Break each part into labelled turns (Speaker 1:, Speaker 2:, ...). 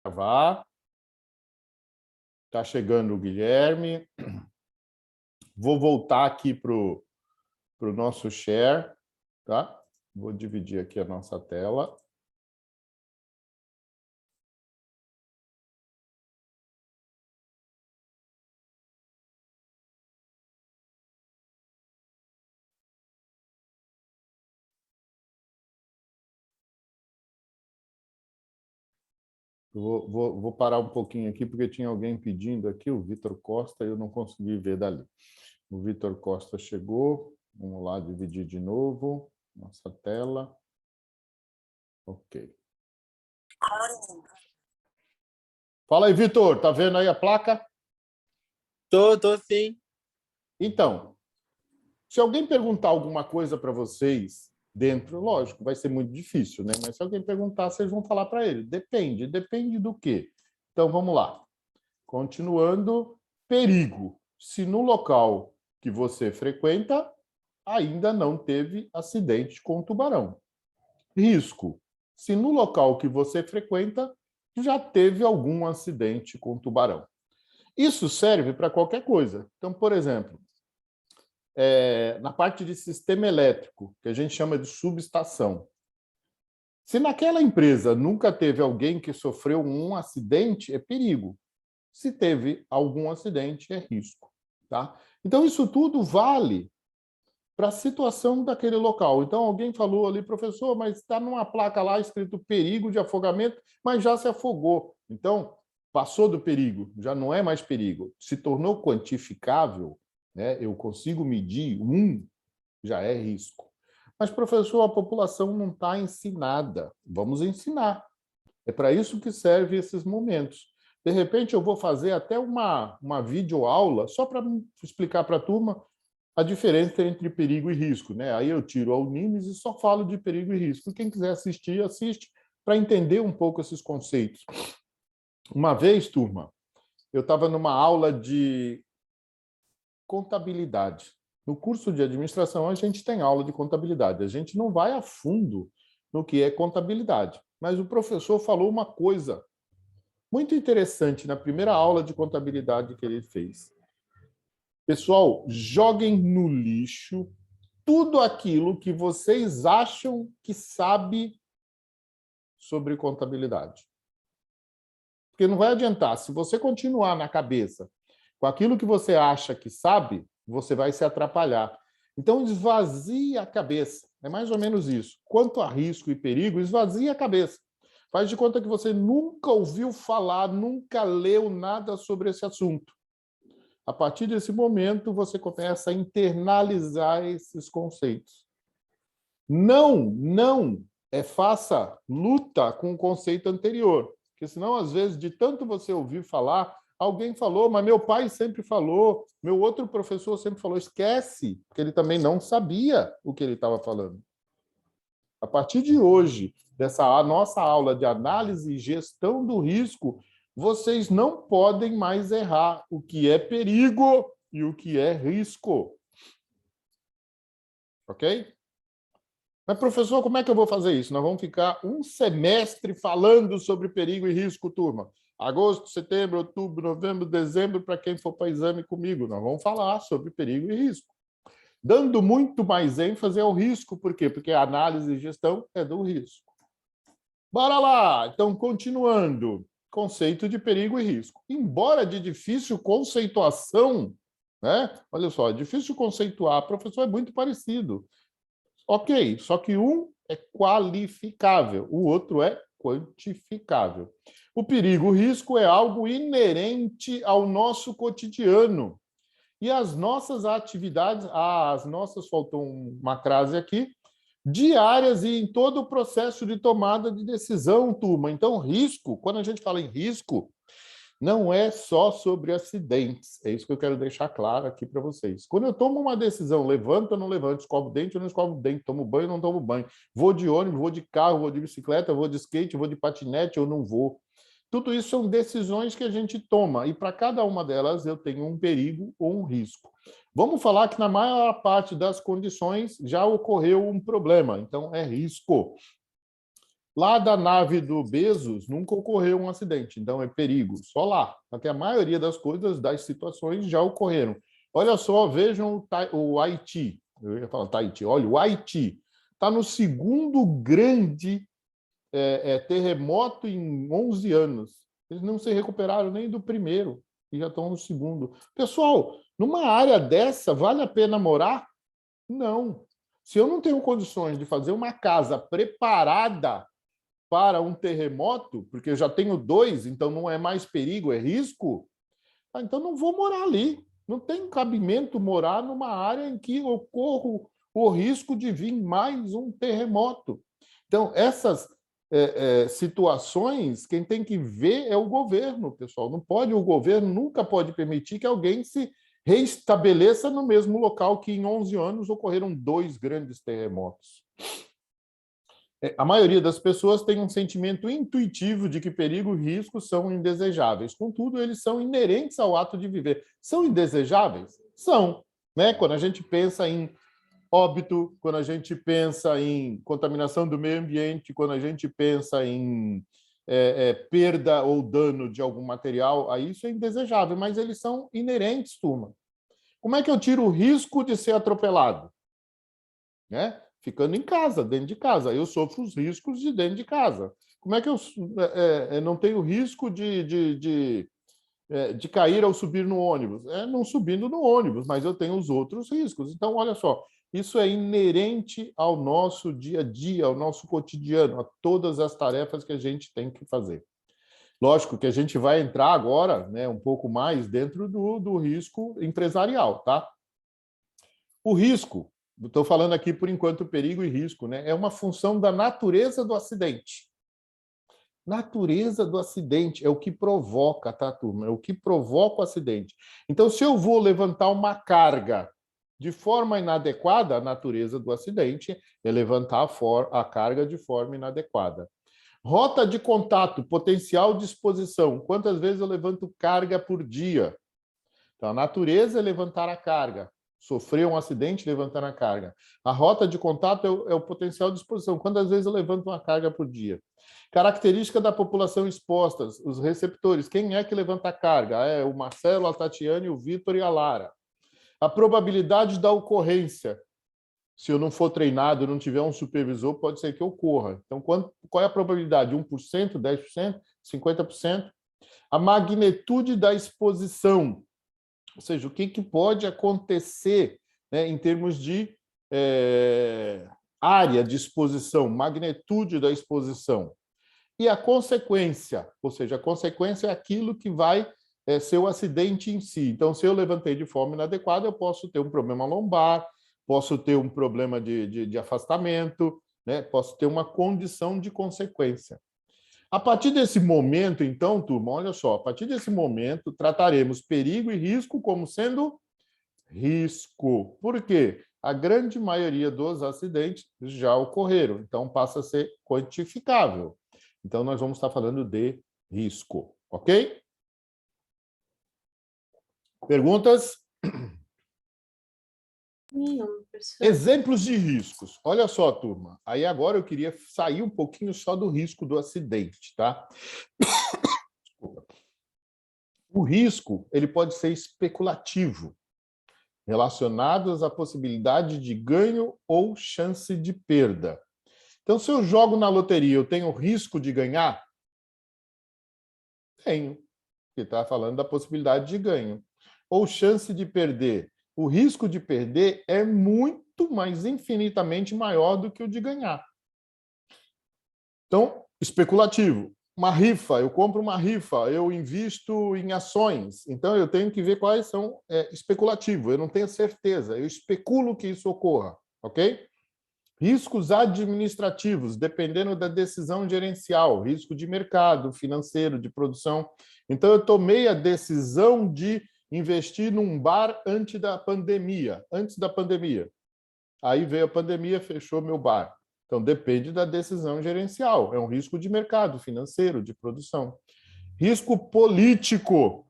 Speaker 1: gravar. Está chegando o Guilherme. Vou voltar aqui para o nosso share, tá? Vou dividir aqui a nossa tela. Vou parar um pouquinho aqui, porque tinha alguém pedindo aqui, o Vitor Costa, e eu não consegui ver dali. O Vitor Costa chegou. Vamos lá, dividir de novo nossa tela. Ok. Fala aí, Vitor. Tá vendo aí a placa?
Speaker 2: Tô sim.
Speaker 1: Então, se alguém perguntar alguma coisa para vocês dentro, lógico, vai ser muito difícil, né? Mas se alguém perguntar, vocês vão falar para ele. Depende do quê? Então, vamos lá. Continuando, perigo. Se no local que você frequenta ainda não teve acidente com tubarão. Risco. Se no local que você frequenta já teve algum acidente com tubarão. Isso serve para qualquer coisa. Então, por exemplo, na parte de sistema elétrico, que a gente chama de subestação. Se naquela empresa nunca teve alguém que sofreu um acidente, é perigo. Se teve algum acidente, é risco. Tá? Então, isso tudo vale para a situação daquele local. Então, alguém falou ali, professor, mas está numa placa lá escrito perigo de afogamento, mas já se afogou. Então, passou do perigo, já não é mais perigo. Se tornou quantificável, né? Eu consigo medir, já é risco. Mas, professor, a população não está ensinada. Vamos ensinar. É para isso que servem esses momentos. De repente, eu vou fazer até uma videoaula só para explicar para a turma a diferença entre perigo e risco, né? Aí eu tiro a Unimes e só falo de perigo e risco. Quem quiser assistir, assiste para entender um pouco esses conceitos. Uma vez, turma, eu estava numa aula de contabilidade. No curso de administração, a gente tem aula de contabilidade. A gente não vai a fundo no que é contabilidade. Mas o professor falou uma coisa muito interessante na primeira aula de contabilidade que ele fez. Pessoal, joguem no lixo tudo aquilo que vocês acham que sabe sobre contabilidade. Porque não vai adiantar. Se você continuar na cabeça com aquilo que você acha que sabe, você vai se atrapalhar. Então, esvazie a cabeça. É mais ou menos isso. Quanto a risco e perigo, esvazie a cabeça. Faz de conta que você nunca ouviu falar, nunca leu nada sobre esse assunto. A partir desse momento, você começa a internalizar esses conceitos. Não faça luta com o conceito anterior, porque senão, às vezes, de tanto você ouvir falar, alguém falou, mas meu pai sempre falou, meu outro professor sempre falou, esquece, porque ele também não sabia o que ele estava falando. A partir de hoje, dessa nossa aula de análise e gestão do risco, vocês não podem mais errar o que é perigo e o que é risco. Ok? Mas, professor, como é que eu vou fazer isso? Nós vamos ficar um semestre falando sobre perigo e risco, turma. Agosto, setembro, outubro, novembro, dezembro, para quem for para exame comigo. Nós vamos falar sobre perigo e risco. Dando muito mais ênfase ao risco. Por quê? Porque a análise e gestão é do risco. Bora lá! Então, continuando. Conceito de perigo e risco. Embora de difícil conceituação, né? Olha só, é difícil conceituar, professor, é muito parecido. Ok, só que um é qualificável, o outro é quantificável. O perigo, o risco é algo inerente ao nosso cotidiano. E as nossas atividades, faltou uma crase aqui, diárias e em todo o processo de tomada de decisão, turma. Então, risco, quando a gente fala em risco, não é só sobre acidentes. É isso que eu quero deixar claro aqui para vocês. Quando eu tomo uma decisão, levanto ou não levanto, escovo o dente ou não escovo o dente, tomo banho ou não tomo banho, vou de ônibus, vou de carro, vou de bicicleta, vou de skate, vou de patinete ou não vou. Tudo isso são decisões que a gente toma, e para cada uma delas eu tenho um perigo ou um risco. Vamos falar que na maior parte das condições já ocorreu um problema, então é risco. Lá da nave do Bezos nunca ocorreu um acidente, então é perigo, só lá. Porque a maioria das coisas, das situações já ocorreram. Olha só, vejam o Haiti. Eu ia falar Tahiti. Olha, o Haiti está no segundo grande terremoto em 11 anos. Eles não se recuperaram nem do primeiro e já estão no segundo. Pessoal, numa área dessa, vale a pena morar? Não. Se eu não tenho condições de fazer uma casa preparada para um terremoto, porque eu já tenho 2, então não é mais perigo, é risco, então não vou morar ali. Não tem cabimento morar numa área em que ocorra o risco de vir mais um terremoto. Então, essas situações, quem tem que ver é o governo, pessoal. Não pode, o governo nunca pode permitir que alguém se reestabeleça no mesmo local que em 11 anos ocorreram 2 grandes terremotos. A maioria das pessoas tem um sentimento intuitivo de que perigo e risco são indesejáveis. Contudo, eles são inerentes ao ato de viver. São indesejáveis? São. Né? Quando a gente pensa em óbito, quando a gente pensa em contaminação do meio ambiente, quando a gente pensa em perda ou dano de algum material, aí isso é indesejável, mas eles são inerentes, turma. Como é que eu tiro o risco de ser atropelado? Né? Ficando em casa, dentro de casa. Eu sofro os riscos de dentro de casa. Como é que eu não tenho risco de cair ao subir no ônibus? Não subindo no ônibus, mas eu tenho os outros riscos. Então, olha só, isso é inerente ao nosso dia a dia, ao nosso cotidiano, a todas as tarefas que a gente tem que fazer. Lógico que a gente vai entrar agora, né, um pouco mais dentro do risco empresarial, tá? O risco, estou falando aqui por enquanto perigo e risco, né, é uma função da natureza do acidente. Natureza do acidente é o que provoca, tá, turma? É o que provoca o acidente. Então, se eu vou levantar uma carga de forma inadequada, a natureza do acidente é levantar a carga de forma inadequada. Rota de contato, potencial de exposição. Quantas vezes eu levanto carga por dia? Então, a natureza é levantar a carga. Sofrer um acidente, levantar a carga. A rota de contato é o potencial de exposição. Quantas vezes eu levanto uma carga por dia? Característica da população exposta, os receptores. Quem é que levanta a carga? É o Marcelo, a Tatiane, o Vitor e a Lara. A probabilidade da ocorrência. Se eu não for treinado, não tiver um supervisor, pode ser que ocorra. Então, qual é a probabilidade? 1%, 10%, 50%? A magnitude da exposição. Ou seja, o que pode acontecer, né, em termos de área de exposição, magnitude da exposição. E a consequência, ou seja, a consequência é aquilo que vai ser o acidente em si. Então, se eu levantei de forma inadequada, eu posso ter um problema lombar, posso ter um problema de afastamento, né? Posso ter uma condição de consequência. A partir desse momento, então, turma, olha só, a partir desse momento, trataremos perigo e risco como sendo risco. Por quê? A grande maioria dos acidentes já ocorreram, então passa a ser quantificável. Então, nós vamos estar falando de risco, ok? Perguntas?
Speaker 3: Nenhum, professor.
Speaker 1: Exemplos de riscos. Olha só, turma. Aí agora eu queria sair um pouquinho só do risco do acidente, tá? O risco, ele pode ser especulativo, relacionados à possibilidade de ganho ou chance de perda. Então, se eu jogo na loteria, eu tenho risco de ganhar? Tenho, porque está falando da possibilidade de ganho. Ou chance de perder? O risco de perder é muito mais, infinitamente maior do que o de ganhar. Então, especulativo. Uma rifa, eu compro uma rifa, eu invisto em ações, então eu tenho que ver quais são especulativo, eu não tenho certeza, eu especulo que isso ocorra, ok? Riscos administrativos, dependendo da decisão gerencial, risco de mercado, financeiro, de produção. Então, eu tomei a decisão de investir num bar antes da pandemia. Aí veio a pandemia, fechou meu bar. Então, depende da decisão gerencial. É um risco de mercado, financeiro, de produção. Risco político,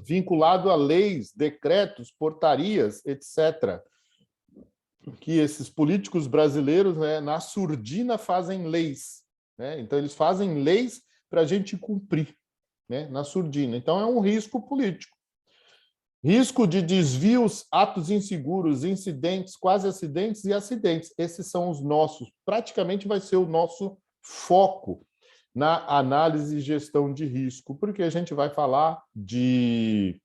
Speaker 1: vinculado a leis, decretos, portarias, etc. Que esses políticos brasileiros, né, na surdina, fazem leis. né? Então, eles fazem leis para a gente cumprir, né, na surdina. Então, é um risco político. Risco de desvios, atos inseguros, incidentes, quase acidentes e acidentes. Esses são os nossos. Praticamente vai ser o nosso foco na análise e gestão de risco, porque a gente vai falar de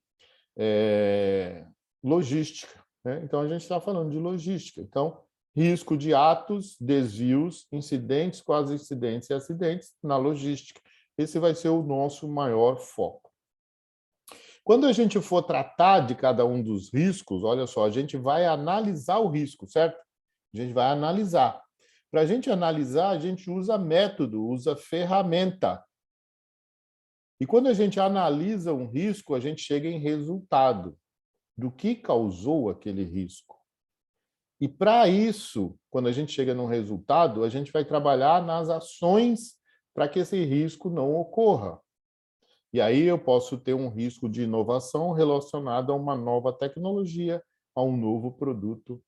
Speaker 1: logística, né? Então, a gente está falando de logística. Então, risco de atos, desvios, incidentes, quase incidentes e acidentes na logística. Esse vai ser o nosso maior foco. Quando a gente for tratar de cada um dos riscos, olha só, a gente vai analisar o risco, certo? A gente vai analisar. Para a gente analisar, a gente usa método, usa ferramenta. E quando a gente analisa um risco, a gente chega em resultado do que causou aquele risco. E para isso, quando a gente chega num resultado, a gente vai trabalhar nas ações para que esse risco não ocorra. E aí eu posso ter um risco de inovação relacionado a uma nova tecnologia, a um novo produto,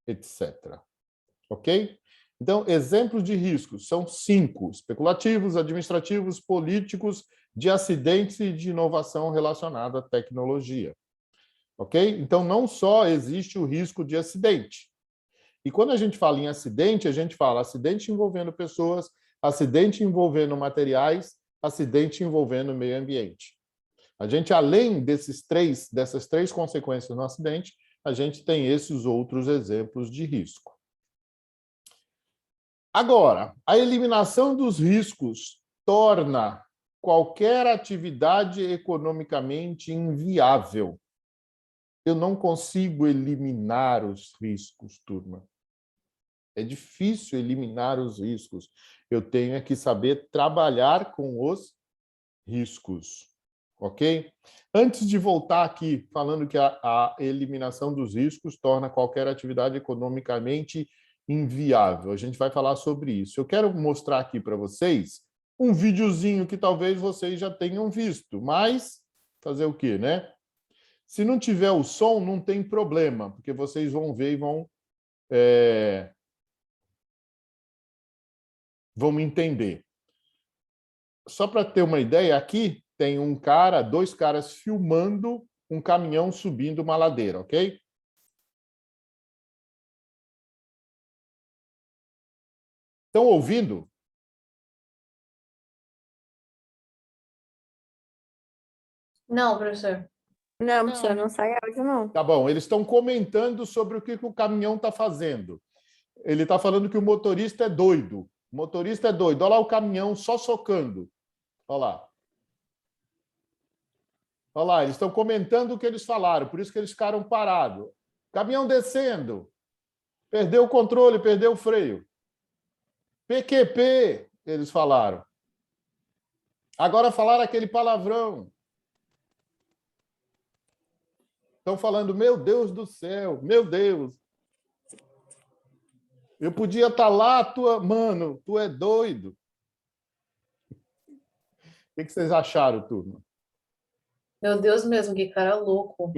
Speaker 1: etc. Ok? Então, exemplos de riscos são 5: especulativos, administrativos, políticos, de acidentes e de inovação relacionada à tecnologia. Ok? Então, não só existe o risco de acidente. E quando a gente fala em acidente, a gente fala acidente envolvendo pessoas, acidente envolvendo materiais, acidente envolvendo meio ambiente. A gente, além dessas três consequências no acidente, a gente tem esses outros exemplos de risco. Agora, a eliminação dos riscos torna qualquer atividade economicamente inviável. Eu não consigo eliminar os riscos, turma. É difícil eliminar os riscos. Eu tenho que saber trabalhar com os riscos, ok? Antes de voltar aqui, falando que a eliminação dos riscos torna qualquer atividade economicamente inviável, a gente vai falar sobre isso. Eu quero mostrar aqui para vocês um videozinho que talvez vocês já tenham visto, mas fazer o quê, né? Se não tiver o som, não tem problema, porque vocês vão ver e vão entender. Só para ter uma ideia, aqui tem dois caras filmando um caminhão subindo uma ladeira, ok? Estão ouvindo?
Speaker 3: Não, professor.
Speaker 4: Não, professor, não sai áudio, não.
Speaker 1: Tá bom, eles estão comentando sobre o que o caminhão está fazendo. Ele está falando que o motorista é doido. O motorista é doido. Olha lá o caminhão só socando. Olha lá. Olha lá, eles estão comentando o que eles falaram, por isso que eles ficaram parados. Caminhão descendo. Perdeu o controle, perdeu o freio. PQP, eles falaram. Agora falaram aquele palavrão. Estão falando, meu Deus do céu, meu Deus. Eu podia estar lá, mano, tu é doido. O que vocês acharam, turma?
Speaker 3: Meu Deus mesmo, que cara louco.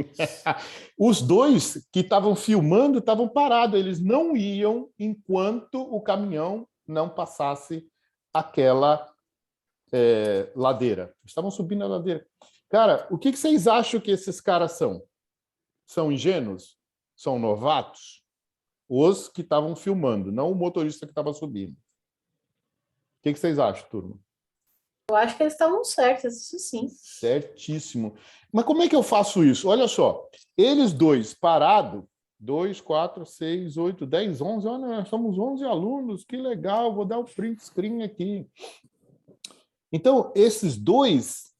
Speaker 1: Os dois que estavam filmando estavam parados, eles não iam enquanto o caminhão não passasse aquela ladeira. Estavam subindo a ladeira. Cara, o que vocês acham que esses caras são? São ingênuos? São novatos? Os que estavam filmando, não o motorista que estava subindo. O que vocês acham, turma?
Speaker 3: Eu acho que eles estavam certos, isso sim.
Speaker 1: Certíssimo. Mas como é que eu faço isso? Olha só, eles dois parados, 2, 4, 6, 8, 10, 11, olha, nós somos 11 alunos, que legal, vou dar o print screen aqui. Então, esses dois,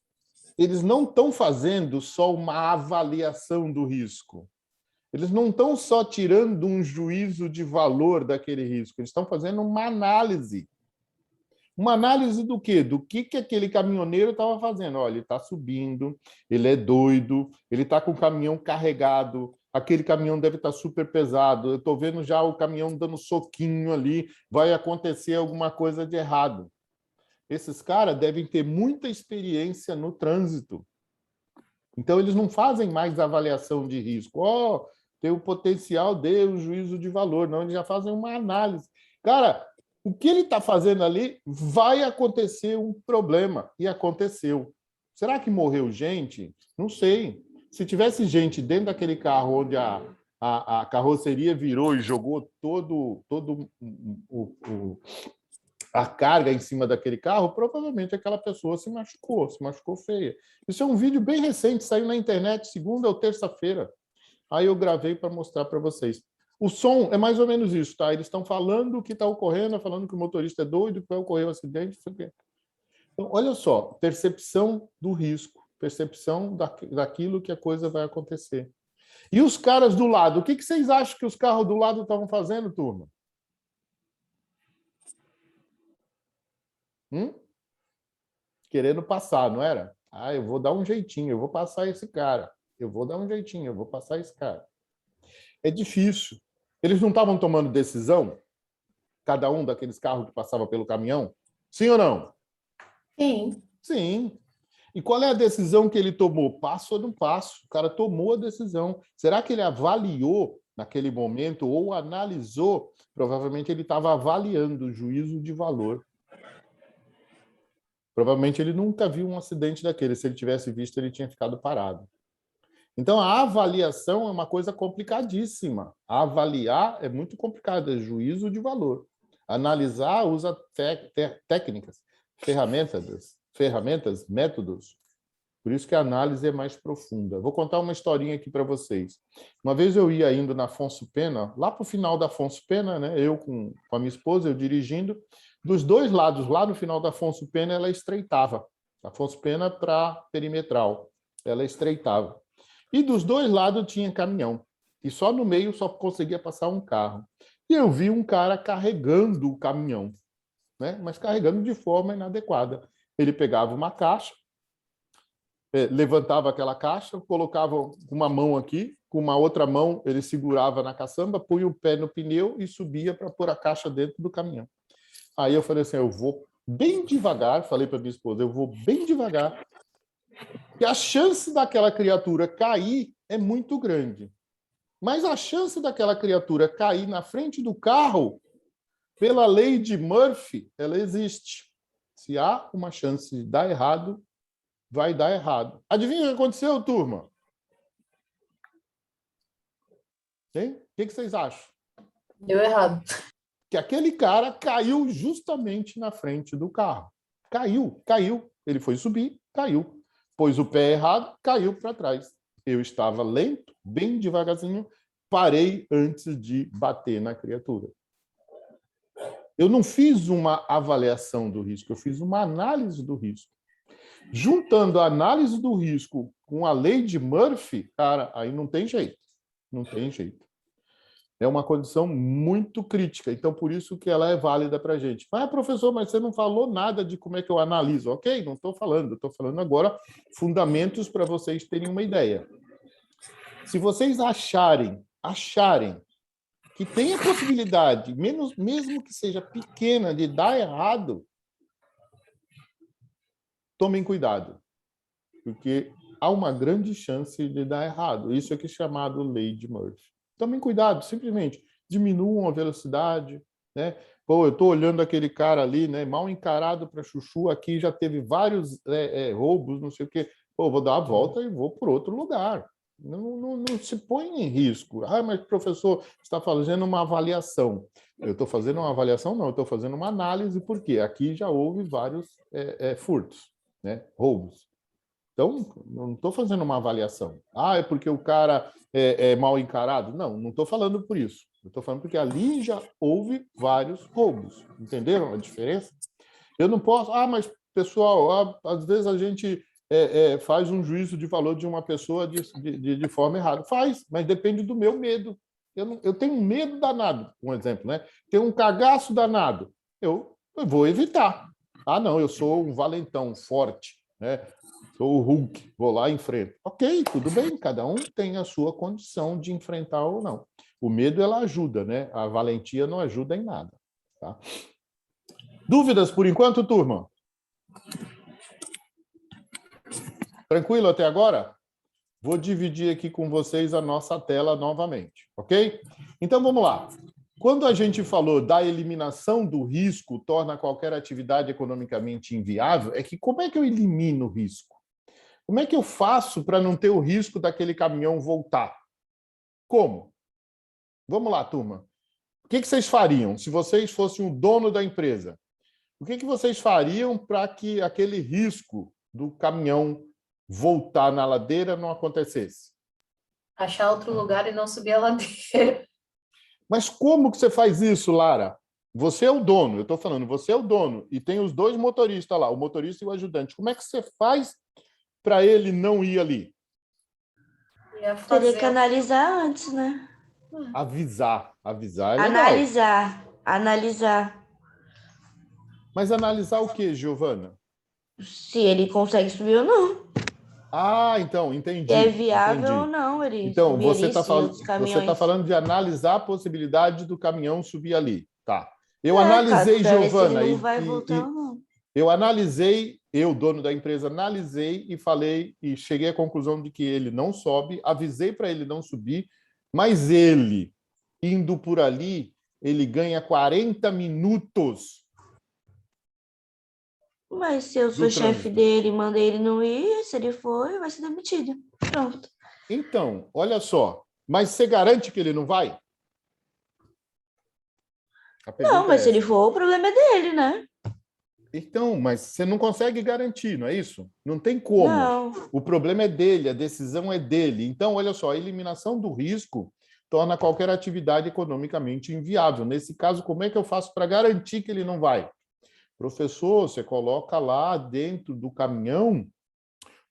Speaker 1: eles não estão fazendo só uma avaliação do risco. Eles não estão só tirando um juízo de valor daquele risco, eles estão fazendo uma análise. Uma análise do quê? Do que aquele caminhoneiro estava fazendo. Olha, ele está subindo, ele é doido, ele está com o caminhão carregado, aquele caminhão deve estar super pesado, eu estou vendo já o caminhão dando soquinho ali, vai acontecer alguma coisa de errado. Esses caras devem ter muita experiência no trânsito. Então, eles não fazem mais avaliação de risco. Tem o potencial de o juízo de valor. Não, eles já fazem uma análise. Cara, O que ele está fazendo ali vai acontecer um problema, e aconteceu. Será que morreu gente? Não sei. Se tivesse gente dentro daquele carro onde a carroceria virou e jogou a carga em cima daquele carro, provavelmente aquela pessoa se machucou feia. Isso é um vídeo bem recente, saiu na internet segunda ou terça-feira. Aí eu gravei para mostrar para vocês. O som é mais ou menos isso, tá? Eles estão falando o que está ocorrendo, falando que o motorista é doido, que vai ocorrer um acidente, não sei o quê. Então, olha só, percepção do risco, percepção daquilo que a coisa vai acontecer. E os caras do lado, o que vocês acham que os carros do lado estavam fazendo, turma? Querendo passar, não era? Ah, eu vou dar um jeitinho, eu vou passar esse cara. Eu vou dar um jeitinho, eu vou passar esse cara. É difícil. Eles não estavam tomando decisão, cada um daqueles carros que passava pelo caminhão? Sim ou não?
Speaker 3: Sim.
Speaker 1: Sim. E qual é a decisão que ele tomou? Passo ou não passo? O cara tomou a decisão. Será que ele avaliou naquele momento ou analisou? Provavelmente ele estava avaliando o juízo de valor. Provavelmente ele nunca viu um acidente daquele. Se ele tivesse visto, ele tinha ficado parado. Então, a avaliação é uma coisa complicadíssima. Avaliar é muito complicado, é juízo de valor. Analisar usa técnicas, ferramentas, métodos. Por isso que a análise é mais profunda. Vou contar uma historinha aqui para vocês. Uma vez eu ia indo na Afonso Pena, lá para o final da Afonso Pena, né? Eu com a minha esposa, eu dirigindo. Dos dois lados, lá no final da Afonso Pena, ela estreitava. Afonso Pena para Perimetral. Ela estreitava. E dos dois lados tinha caminhão. E só no meio só conseguia passar um carro. E eu vi um cara carregando o caminhão, né? Mas carregando de forma inadequada. Ele pegava uma caixa, levantava aquela caixa, colocava uma mão aqui, com uma outra mão ele segurava na caçamba, punha o pé no pneu e subia para pôr a caixa dentro do caminhão. Aí eu falei assim, eu vou bem devagar, falei para minha esposa, eu vou bem devagar, que a chance daquela criatura cair é muito grande. Mas a chance daquela criatura cair na frente do carro, pela lei de Murphy, ela existe. Se há uma chance de dar errado, vai dar errado. Adivinha o que aconteceu, turma? Hein? O que vocês acham?
Speaker 3: Deu errado.
Speaker 1: Que aquele cara caiu justamente na frente do carro. Caiu. Ele foi subir, caiu. Pôs o pé errado, caiu para trás. Eu estava lento, bem devagarzinho, parei antes de bater na criatura. Eu não fiz uma avaliação do risco, eu fiz uma análise do risco. Juntando a análise do risco com a lei de Murphy, cara, aí não tem jeito. Não tem jeito. É uma condição muito crítica, então por isso que ela é válida para a gente. Ah, professor, mas você não falou nada de como é que eu analiso. Ok, não estou falando, estou falando agora fundamentos para vocês terem uma ideia. Se vocês acharem que tem a possibilidade, mesmo que seja pequena, de dar errado, tomem cuidado, porque há uma grande chance de dar errado. Isso é que é chamado lei de Murphy. Tomem cuidado, simplesmente diminuam a velocidade, né? Pô, eu estou olhando aquele cara ali, né? Mal encarado para chuchu, aqui já teve vários roubos, não sei o quê. Pô, vou dar a volta e vou por outro lugar. Não se põe em risco. Ah, mas professor, você está fazendo uma avaliação. Eu estou fazendo uma avaliação? Não, eu estou fazendo uma análise, porque aqui já houve vários furtos, né? Roubos. Então, não estou fazendo uma avaliação. Ah, é porque o cara é mal encarado? Não estou falando por isso. Eu estou falando porque ali já houve vários roubos. Entenderam a diferença? Eu não posso... Ah, mas, pessoal, às vezes a gente faz um juízo de valor de uma pessoa de forma errada. Faz, mas depende do meu medo. Eu tenho um medo danado, um exemplo, né? Tenho um cagaço danado. Eu vou evitar. Ah, não, eu sou um valentão forte, né? Sou o Hulk, vou lá e enfrento. Ok, tudo bem, cada um tem a sua condição de enfrentar ou não. O medo, ela ajuda, né? A valentia não ajuda em nada. Tá? Dúvidas por enquanto, turma? Tranquilo até agora? Vou dividir aqui com vocês a nossa tela novamente, ok? Então, vamos lá. Quando a gente falou da eliminação do risco torna qualquer atividade economicamente inviável, é que como é que eu elimino o risco? Como é que eu faço para não ter o risco daquele caminhão voltar? Como? Vamos lá, turma. O que vocês fariam se vocês fossem o dono da empresa? O que vocês fariam para que aquele risco do caminhão voltar na ladeira não acontecesse?
Speaker 3: Achar outro lugar e não subir a ladeira.
Speaker 1: Mas como que você faz isso, Lara? Você é o dono, eu estou falando, você é o dono, e tem os dois motoristas lá, o motorista e o ajudante. Como é que você faz para ele não ir ali?
Speaker 3: Ia
Speaker 5: Teria que
Speaker 3: fazer.
Speaker 5: analisar antes, né?
Speaker 1: Avisar. Avisar é legal.
Speaker 5: Analisar.
Speaker 1: Mas analisar o quê, Giovana?
Speaker 5: Se ele consegue subir ou não.
Speaker 1: Ah, então, entendi.
Speaker 5: Se é viável
Speaker 1: entendi.
Speaker 5: ou não, ele
Speaker 1: Então,
Speaker 5: subir ali, se outros caminhões...
Speaker 1: você está falando de analisar a possibilidade do caminhão subir ali. Tá. Eu
Speaker 5: caso,
Speaker 1: analisei,
Speaker 5: pra ver se
Speaker 1: Giovana,
Speaker 5: ele não vai voltar ou não.
Speaker 1: eu analisei, eu, dono da empresa, analisei e falei e cheguei à conclusão de que ele não sobe, avisei para ele não subir, mas ele, indo por ali, ele ganha 40 minutos.
Speaker 5: Mas se eu sou chefe dele e mandei ele não ir, se ele for, vai ser demitido. Pronto.
Speaker 1: Então, olha só, mas você garante que ele não vai?
Speaker 5: Não, mas se ele for, o problema é dele, né?
Speaker 1: Então, mas você não consegue garantir, não é isso? Não tem como.
Speaker 5: Não.
Speaker 1: O problema é dele, a decisão é dele. Então, olha só, a eliminação do risco torna qualquer atividade economicamente inviável. Nesse caso, como é que eu faço para garantir que ele não vai? Professor, você coloca lá dentro do caminhão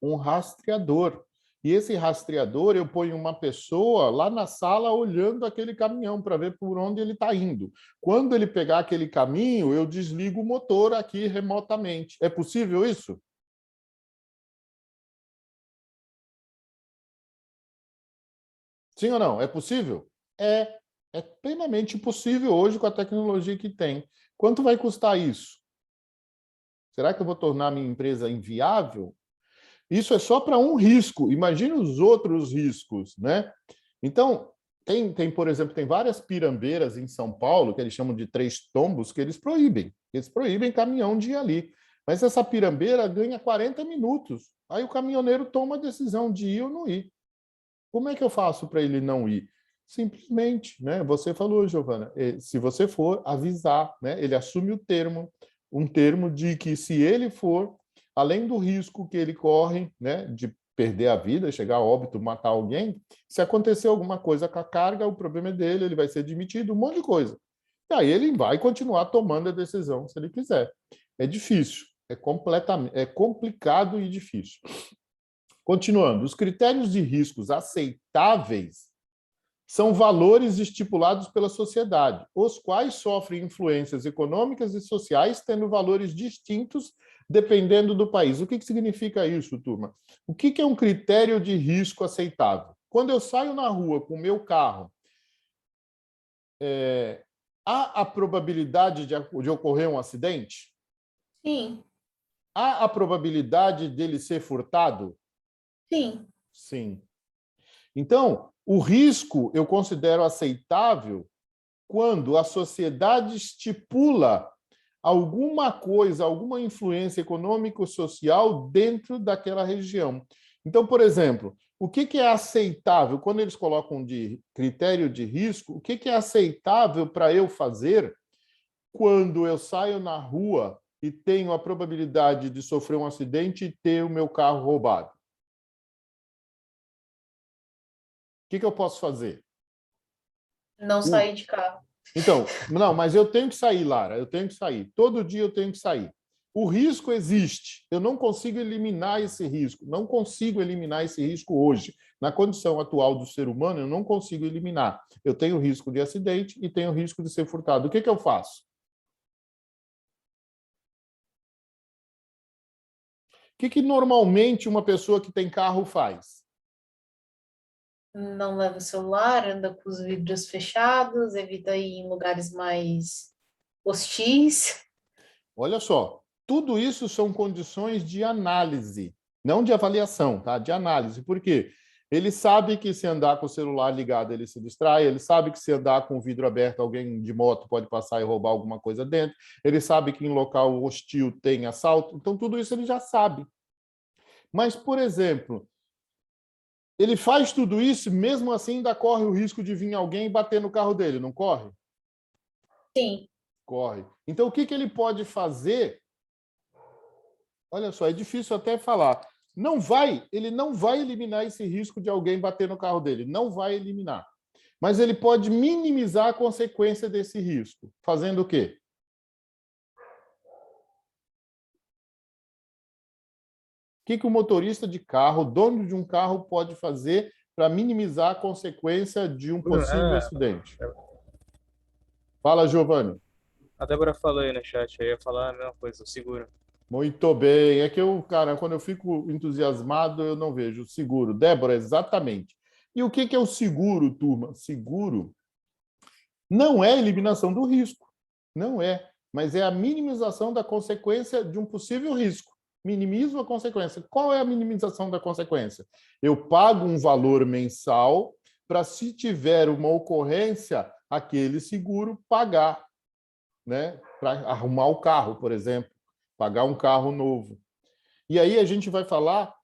Speaker 1: um rastreador. E esse rastreador, eu ponho uma pessoa lá na sala olhando aquele caminhão para ver por onde ele está indo. Quando ele pegar aquele caminho, eu desligo o motor aqui remotamente. É possível isso? Sim ou não? É possível? É plenamente possível hoje com a tecnologia que tem. Quanto vai custar isso? Será que eu vou tornar a minha empresa inviável? Isso é só para um risco. Imagine os outros riscos, né? Então, por exemplo, tem várias pirambeiras em São Paulo, que eles chamam de 3 tombos, que eles proíbem. Eles proíbem caminhão de ir ali. Mas essa pirambeira ganha 40 minutos. Aí o caminhoneiro toma a decisão de ir ou não ir. Como é que eu faço para ele não ir? Simplesmente, né? Você falou, Giovana, se você for avisar, né? Ele assume o termo, um termo de que se ele for, além do risco que ele corre, né, de perder a vida, chegar a óbito, matar alguém, se acontecer alguma coisa com a carga, o problema é dele, ele vai ser demitido, um monte de coisa. E aí ele vai continuar tomando a decisão se ele quiser. É difícil, é complicado e difícil. Continuando, os critérios de riscos aceitáveis são valores estipulados pela sociedade, os quais sofrem influências econômicas e sociais, tendo valores distintos dependendo do país. O que significa isso, turma? O que é um critério de risco aceitável? Quando eu saio na rua com o meu carro, há a probabilidade de ocorrer um acidente?
Speaker 3: Sim.
Speaker 1: Há a probabilidade dele ser furtado?
Speaker 3: Sim.
Speaker 1: Sim. Então, o risco eu considero aceitável quando a sociedade estipula alguma coisa, alguma influência econômico-social dentro daquela região. Então, por exemplo, o que é aceitável? Quando eles colocam de critério de risco, o que é aceitável para eu fazer quando eu saio na rua e tenho a probabilidade de sofrer um acidente e ter o meu carro roubado? O que eu posso fazer?
Speaker 3: Não sair de carro.
Speaker 1: Então, não, mas eu tenho que sair, Lara, eu tenho que sair. Todo dia eu tenho que sair. O risco existe. Eu não consigo eliminar esse risco. Não consigo eliminar esse risco hoje. Na condição atual do ser humano, eu não consigo eliminar. Eu tenho risco de acidente e tenho risco de ser furtado. O que eu faço? O que normalmente uma pessoa que tem carro faz?
Speaker 3: Não leva o celular, anda com os vidros fechados, evita ir em lugares mais hostis.
Speaker 1: Olha só, tudo isso são condições de análise, não de avaliação, tá? De análise. Por quê? Ele sabe que se andar com o celular ligado, ele se distrai. Ele sabe que se andar com o vidro aberto, alguém de moto pode passar e roubar alguma coisa dentro. Ele sabe que em local hostil tem assalto. Então, tudo isso ele já sabe. Mas, por exemplo, ele faz tudo isso, mesmo assim ainda corre o risco de vir alguém e bater no carro dele, não corre?
Speaker 3: Sim.
Speaker 1: Corre. Então, o que ele pode fazer? Olha só, é difícil até falar. Ele não vai eliminar esse risco de alguém bater no carro dele, não vai eliminar. Mas ele pode minimizar a consequência desse risco. Fazendo o quê? O que o motorista de carro, o dono de um carro, pode fazer para minimizar a consequência de um possível acidente? Fala, Giovanni.
Speaker 2: A Débora falou aí no chat, eu ia falar a mesma coisa, o seguro.
Speaker 1: Muito bem. É que cara, quando eu fico entusiasmado, eu não vejo o seguro. Débora, exatamente. E o que é o seguro, turma? Seguro não é a eliminação do risco. Não é. Mas é a minimização da consequência de um possível risco. Minimizo a consequência. Qual é a minimização da consequência? Eu pago um valor mensal para, se tiver uma ocorrência, aquele seguro pagar, né? Para arrumar o carro, por exemplo. Pagar um carro novo. E aí a gente vai falar,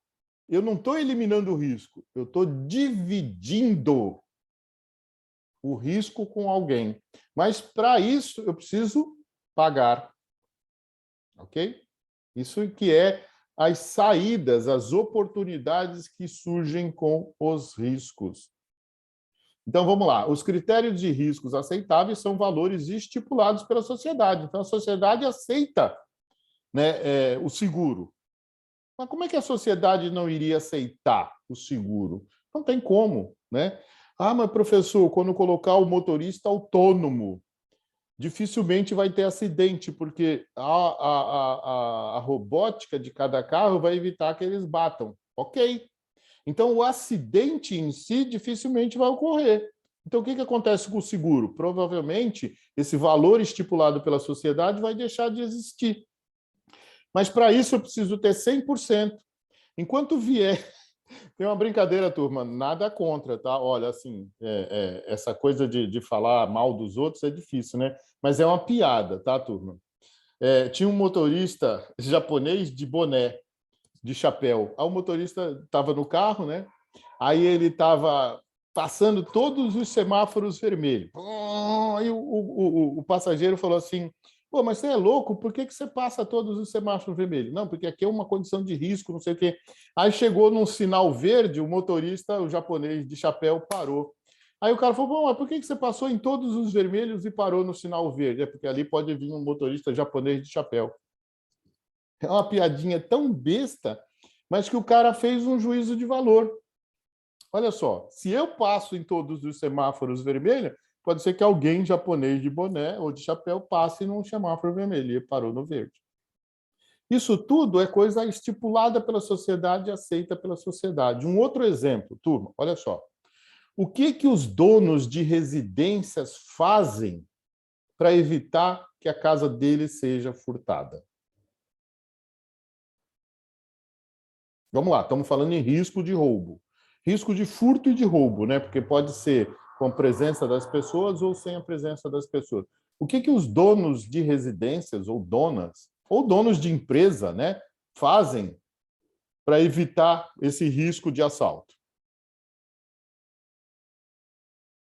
Speaker 1: eu não estou eliminando o risco, eu estou dividindo o risco com alguém. Mas, para isso, eu preciso pagar. Ok? Isso que é as saídas, as oportunidades que surgem com os riscos. Então, vamos lá. Os critérios de riscos aceitáveis são valores estipulados pela sociedade. Então, a sociedade aceita, né, o seguro. Mas como é que a sociedade não iria aceitar o seguro? Não tem como, né? Ah, mas professor, quando colocar o motorista autônomo, dificilmente vai ter acidente, porque a robótica de cada carro vai evitar que eles batam. Ok. Então, o acidente em si dificilmente vai ocorrer. Então, o que acontece com o seguro? Provavelmente, esse valor estipulado pela sociedade vai deixar de existir. Mas, para isso, eu preciso ter 100%. Enquanto vier... Tem uma brincadeira, turma, nada contra, tá? Olha, assim, essa coisa de falar mal dos outros é difícil, né? Mas é uma piada, tá, turma? Tinha um motorista japonês de boné, de chapéu. Aí o motorista estava no carro, né? Aí ele estava passando todos os semáforos vermelhos. Aí o passageiro falou assim: pô, mas você é louco? Por que você passa todos os semáforos vermelhos? Não, porque aqui é uma condição de risco, não sei o quê. Aí chegou num sinal verde, o motorista, o japonês de chapéu, parou. Aí o cara falou: bom, mas por que você passou em todos os vermelhos e parou no sinal verde? É porque ali pode vir um motorista japonês de chapéu. É uma piadinha tão besta, mas que o cara fez um juízo de valor. Olha só, se eu passo em todos os semáforos vermelhos, pode ser que alguém japonês de boné ou de chapéu passe num semáforo vermelho e parou no verde. Isso tudo é coisa estipulada pela sociedade e aceita pela sociedade. Um outro exemplo, turma, olha só. O que os donos de residências fazem para evitar que a casa deles seja furtada? Vamos lá, estamos falando em risco de roubo. Risco de furto e de roubo, né? Porque pode ser com a presença das pessoas ou sem a presença das pessoas. O que os donos de residências ou donos de empresa, né, fazem para evitar esse risco de assalto?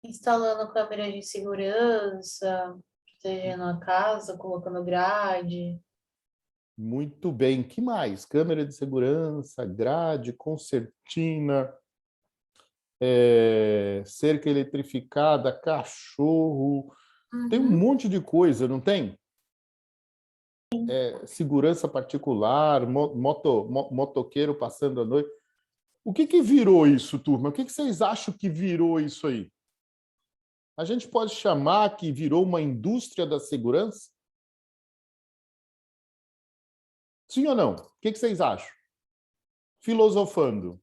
Speaker 3: Instalando câmeras de segurança, protegendo a casa, colocando grade.
Speaker 1: Muito bem. Que mais? Câmera de segurança, grade, concertina, cerca eletrificada, cachorro. Tem um monte de coisa, não tem? Segurança particular, motoqueiro passando a noite. O que virou isso, turma? O que vocês acham que virou isso aí? A gente pode chamar que virou uma indústria da segurança? Sim ou não? O que vocês acham? Filosofando.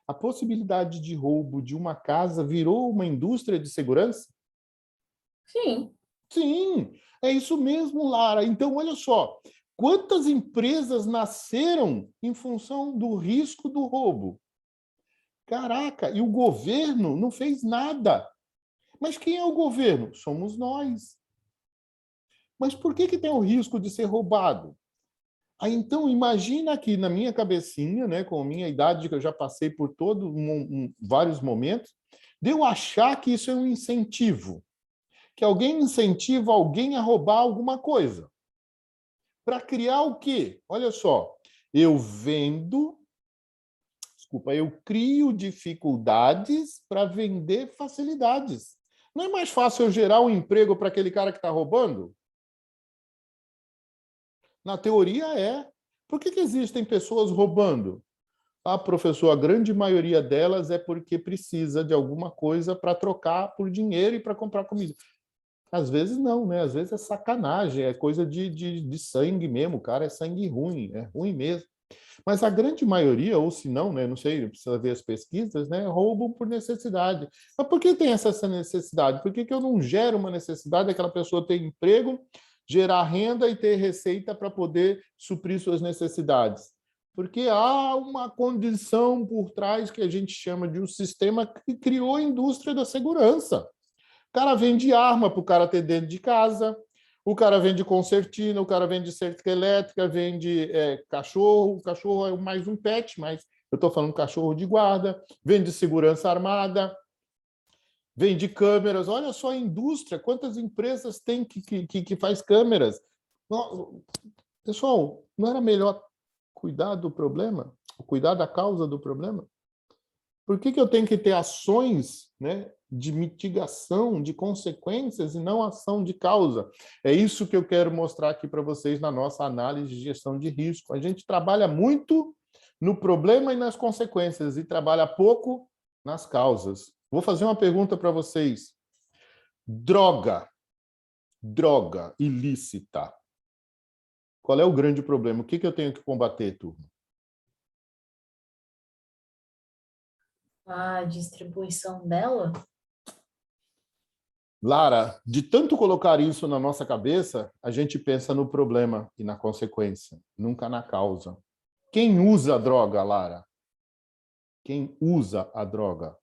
Speaker 1: A possibilidade de roubo de uma casa virou uma indústria de segurança?
Speaker 3: Sim.
Speaker 1: Sim, é isso mesmo, Lara. Então, olha só, quantas empresas nasceram em função do risco do roubo? Caraca, e o governo não fez nada. Mas quem é o governo? Somos nós. Mas por que tem o risco de ser roubado? Aí, então, imagina aqui na minha cabecinha, né, com a minha idade, que eu já passei por vários momentos, de eu achar que isso é um incentivo, que alguém incentiva alguém a roubar alguma coisa. Para criar o quê? Olha só, eu crio dificuldades para vender facilidades. Não é mais fácil eu gerar um emprego para aquele cara que está roubando? Na teoria é. Por que existem pessoas roubando? Ah, professor, a grande maioria delas é porque precisa de alguma coisa para trocar por dinheiro e para comprar comida. Às vezes não, né? Às vezes é sacanagem, é coisa de sangue mesmo, cara, é sangue ruim, é ruim mesmo. Mas a grande maioria, ou se não, né, não sei, precisa ver as pesquisas, né, roubam por necessidade. Mas por que tem essa necessidade? Por que eu não gero uma necessidade daquela pessoa ter emprego, gerar renda e ter receita para poder suprir suas necessidades? Porque há uma condição por trás que a gente chama de um sistema que criou a indústria da segurança. O cara vende arma para o cara ter dentro de casa, o cara vende concertina, o cara vende cerca elétrica, vende cachorro. O cachorro é mais um pet, mas eu estou falando cachorro de guarda, vende segurança armada, vende câmeras. Olha só a indústria, quantas empresas tem que faz câmeras. Pessoal, não era melhor cuidar do problema? Cuidar da causa do problema? Por que eu tenho que ter ações, né, de mitigação de consequências e não ação de causa? É isso que eu quero mostrar aqui para vocês na nossa análise de gestão de risco. A gente trabalha muito no problema e nas consequências e trabalha pouco nas causas. Vou fazer uma pergunta para vocês. Droga ilícita. Qual é o grande problema? O que eu tenho que combater, turma?
Speaker 3: A distribuição dela?
Speaker 1: Lara, de tanto colocar isso na nossa cabeça, a gente pensa no problema e na consequência, nunca na causa. Quem usa a droga, Lara? Quem usa a droga?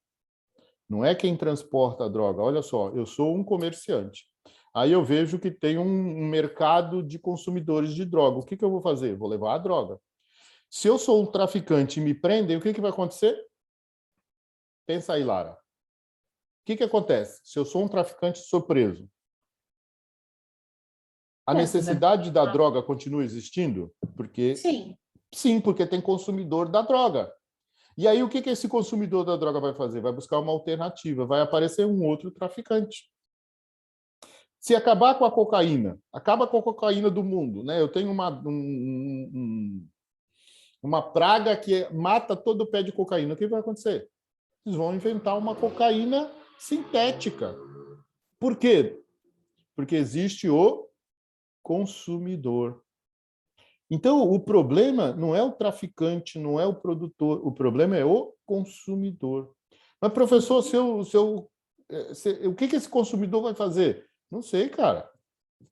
Speaker 1: Não é quem transporta a droga. Olha só, eu sou um comerciante. Aí eu vejo que tem um mercado de consumidores de droga. O que eu vou fazer? Vou levar a droga. Se eu sou um traficante e me prendem, o que vai acontecer? Pensa aí, Lara. O que acontece? Se eu sou um traficante e sou preso, a necessidade da droga continua existindo? Porque sim, porque tem consumidor da droga. E aí o que esse consumidor da droga vai fazer? Vai buscar uma alternativa, vai aparecer um outro traficante. Se acabar com a cocaína, acaba com a cocaína do mundo, né? Eu tenho uma praga que mata todo o pé de cocaína. O que vai acontecer? Eles vão inventar uma cocaína sintética. Por quê? Porque existe o consumidor. Então, o problema não é o traficante, não é o produtor, o problema é o consumidor. Mas, professor, o que esse consumidor vai fazer? Não sei, cara.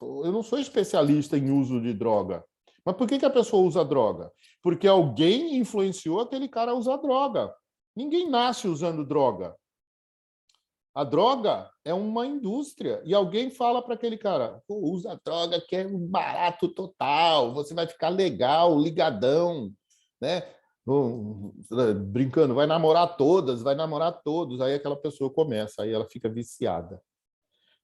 Speaker 1: Eu não sou especialista em uso de droga. Mas por que a pessoa usa droga? Porque alguém influenciou aquele cara a usar droga. Ninguém nasce usando droga. A droga é uma indústria. E alguém fala para aquele cara, usa droga que é um barato total, você vai ficar legal, ligadão, né? Brincando, vai namorar todas, vai namorar todos. Aí aquela pessoa começa, aí ela fica viciada.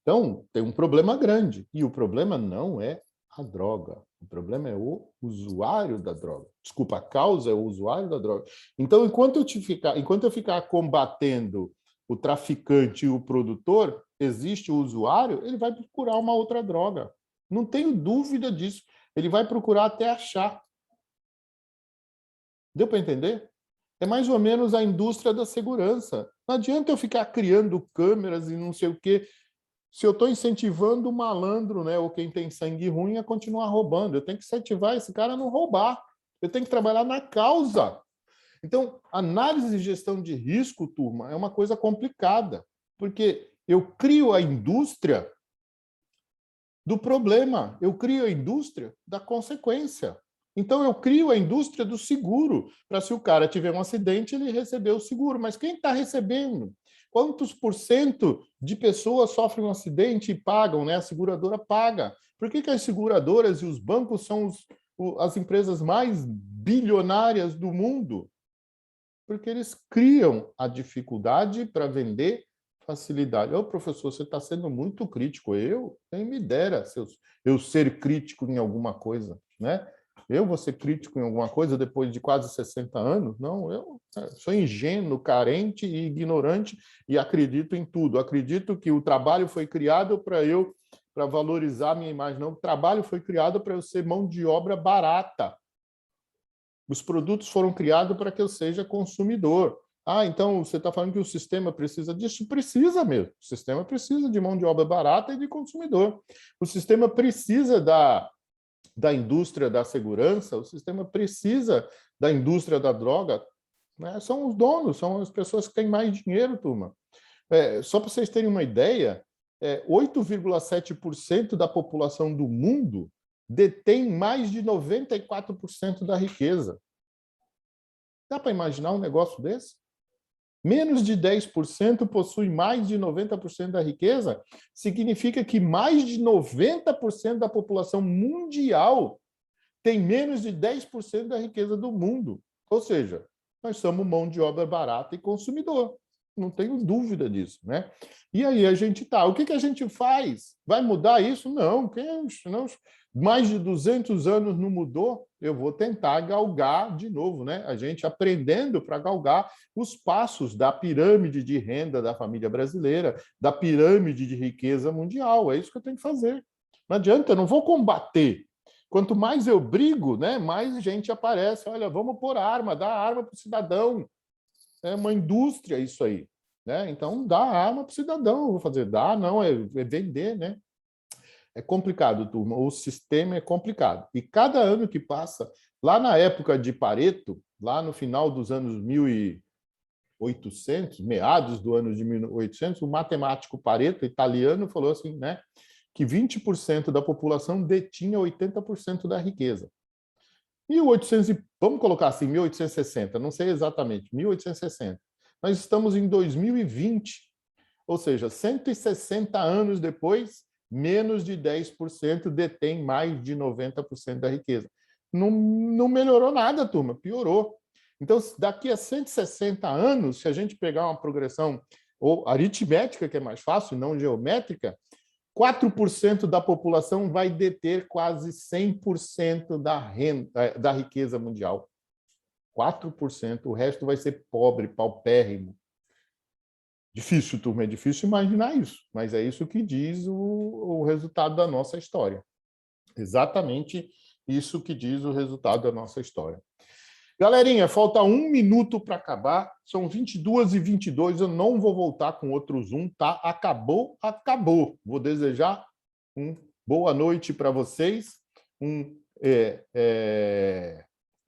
Speaker 1: Então, tem um problema grande. E o problema não é a droga. O problema é o usuário da droga. Desculpa, a causa é o usuário da droga. Então, enquanto eu ficar combatendo o traficante e o produtor, existe o usuário, ele vai procurar uma outra droga. Não tenho dúvida disso. Ele vai procurar até achar. Deu para entender? É mais ou menos a indústria da segurança. Não adianta eu ficar criando câmeras e não sei o quê. Se eu estou incentivando o malandro, né, ou quem tem sangue ruim, a continuar roubando, eu tenho que incentivar esse cara a não roubar. Eu tenho que trabalhar na causa. Então, análise de gestão de risco, turma, é uma coisa complicada, porque eu crio a indústria do problema, eu crio a indústria da consequência. Então, eu crio a indústria do seguro, para se o cara tiver um acidente, ele receber o seguro. Mas quem está recebendo? Quantos por cento de pessoas sofrem um acidente e pagam, né? A seguradora paga. Por que as seguradoras e os bancos são as empresas mais bilionárias do mundo? Porque eles criam a dificuldade para vender facilidade. Ô, professor, você está sendo muito crítico. Quem me dera eu ser crítico em alguma coisa, né? Eu vou ser crítico em alguma coisa depois de quase 60 anos? Não, eu sou ingênuo, carente e ignorante e acredito em tudo. Acredito que o trabalho foi criado para valorizar a minha imagem. Não, o trabalho foi criado para eu ser mão de obra barata. Os produtos foram criados para que eu seja consumidor. Ah, então você está falando que o sistema precisa disso? Precisa mesmo. O sistema precisa de mão de obra barata e de consumidor. O sistema precisa da indústria da segurança, o sistema precisa da indústria da droga, né? São os donos, são as pessoas que têm mais dinheiro, turma. Só para vocês terem uma ideia, 8,7% da população do mundo detém mais de 94% da riqueza. Dá para imaginar um negócio desse? Menos de 10% possui mais de 90% da riqueza, significa que mais de 90% da população mundial tem menos de 10% da riqueza do mundo. Ou seja, nós somos mão de obra barata e consumidor. Não tenho dúvida disso, né? E aí a gente tá. O que a gente faz? Vai mudar isso? Não. Não, mais de 200 anos não mudou. Eu vou tentar galgar de novo, né? A gente aprendendo para galgar os passos da pirâmide de renda da família brasileira, da pirâmide de riqueza mundial. É isso que eu tenho que fazer. Não adianta, eu não vou combater. Quanto mais eu brigo, né, mais gente aparece. Olha, vamos pôr arma, dá arma para o cidadão. É uma indústria isso aí, né? Então, dá arma para o cidadão. Vou fazer, dá, não, é vender, né? É complicado, turma. O sistema é complicado. E cada ano que passa, lá na época de Pareto, lá no final dos anos 1800, meados do ano de 1800, o matemático Pareto, italiano, falou assim, né, que 20% da população detinha 80% da riqueza. 1800, vamos colocar assim, 1860, não sei exatamente, 1860. Nós estamos em 2020, ou seja, 160 anos depois, menos de 10% detém mais de 90% da riqueza. Não melhorou nada, turma, piorou. Então, daqui a 160 anos, se a gente pegar uma progressão ou aritmética, que é mais fácil, não geométrica, 4% da população vai deter quase 100% da riqueza mundial. 4%, o resto vai ser pobre, paupérrimo. Difícil, turma, é difícil imaginar isso, mas é isso que diz o resultado da nossa história. Exatamente isso que diz o resultado da nossa história. Galerinha, falta 1 minuto para acabar, são 22h22, eu não vou voltar com outro Zoom, tá? Acabou, acabou. Vou desejar uma boa noite para vocês, um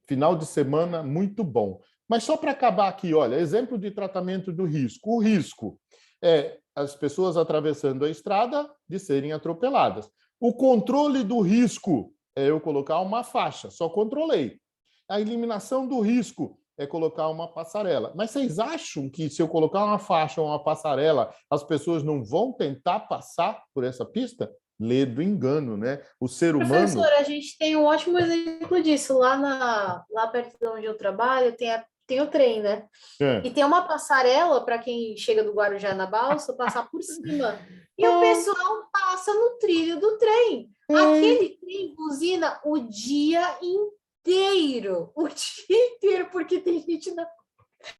Speaker 1: final de semana muito bom. Mas só para acabar aqui, olha, exemplo de tratamento do risco. O risco é as pessoas atravessando a estrada de serem atropeladas. O controle do risco é eu colocar uma faixa, só controlei. A eliminação do risco é colocar uma passarela. Mas vocês acham que se eu colocar uma faixa ou uma passarela, as pessoas não vão tentar passar por essa pista? Lê do engano, né? O ser humano...
Speaker 3: Professor, a gente tem um ótimo exemplo disso. Lá perto de onde eu trabalho, tem o trem, né? E tem uma passarela para quem chega do Guarujá na balsa passar por cima. E o pessoal passa no trilho do trem. Aquele trem buzina o dia inteiro, porque tem gente na